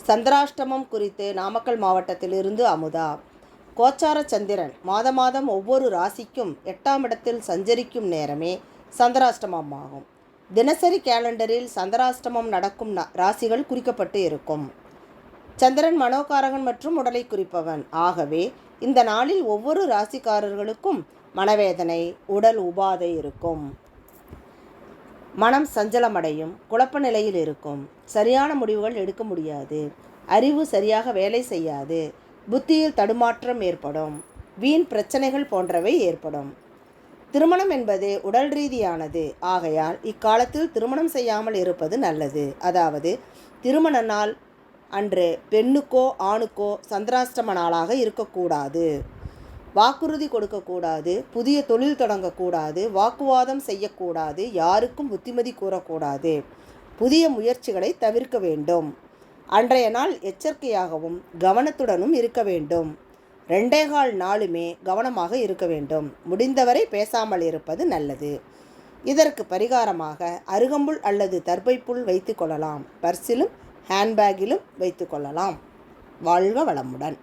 சந்திராஷ்டமம் குறித்து நாமக்கல் மாவட்டத்திலிருந்து அமுதா. கோச்சார சந்திரன் மாதம் ஒவ்வொரு ராசிக்கும் 8ஆம் இடத்தில் சஞ்சரிக்கும் நேரமே சந்திராஷ்டமம் ஆகும். தினசரி கேலண்டரில் சந்திராஷ்டமம் நடக்கும் ராசிகள் குறிக்கப்பட்டு இருக்கும். சந்திரன் மனோகாரகன் மற்றும் உடலை குறிப்பவன். ஆகவே இந்த நாளில் ஒவ்வொரு ராசிக்காரர்களுக்கும் மனவேதனை, உடல் உபாதை இருக்கும். மனம் சஞ்சலமடையும், குழப்ப நிலையில் இருக்கும். சரியான முடிவுகள் எடுக்க முடியாது. அறிவு சரியாக வேலை செய்யாது. புத்தியில் தடுமாற்றம் ஏற்படும். வீண் பிரச்சனைகள் போன்றவை ஏற்படும். திருமணம் என்பது உடல் ரீதியானது. ஆகையால் இக்காலத்தில் திருமணம் செய்யாமல் இருப்பது நல்லது. அதாவது திருமண நாள் அன்று பெண்ணுக்கோ ஆணுக்கோ சந்திராஷ்டம நாளாக இருக்கக்கூடாது. வாக்குறுதி கொடுக்கக்கூடாது. புதிய தொழில் தொடங்கக்கூடாது. வாக்குவாதம் செய்யக்கூடாது. யாருக்கும் புத்திமதி கூறக்கூடாது. புதிய முயற்சிகளை தவிர்க்க வேண்டும். அன்றைய நாள் எச்சரிக்கையாகவும் கவனத்துடனும் இருக்க வேண்டும். 2.25 நாளுமே கவனமாக இருக்க வேண்டும். முடிந்தவரை பேசாமல் இருப்பது நல்லது. இதற்கு பரிகாரமாக அருகம்புல் அல்லது தர்பைப்புல் வைத்து கொள்ளலாம். பர்சிலும் ஹேண்ட்பேக்கிலும் வைத்து கொள்ளலாம். வாழ்க வளமுடன்.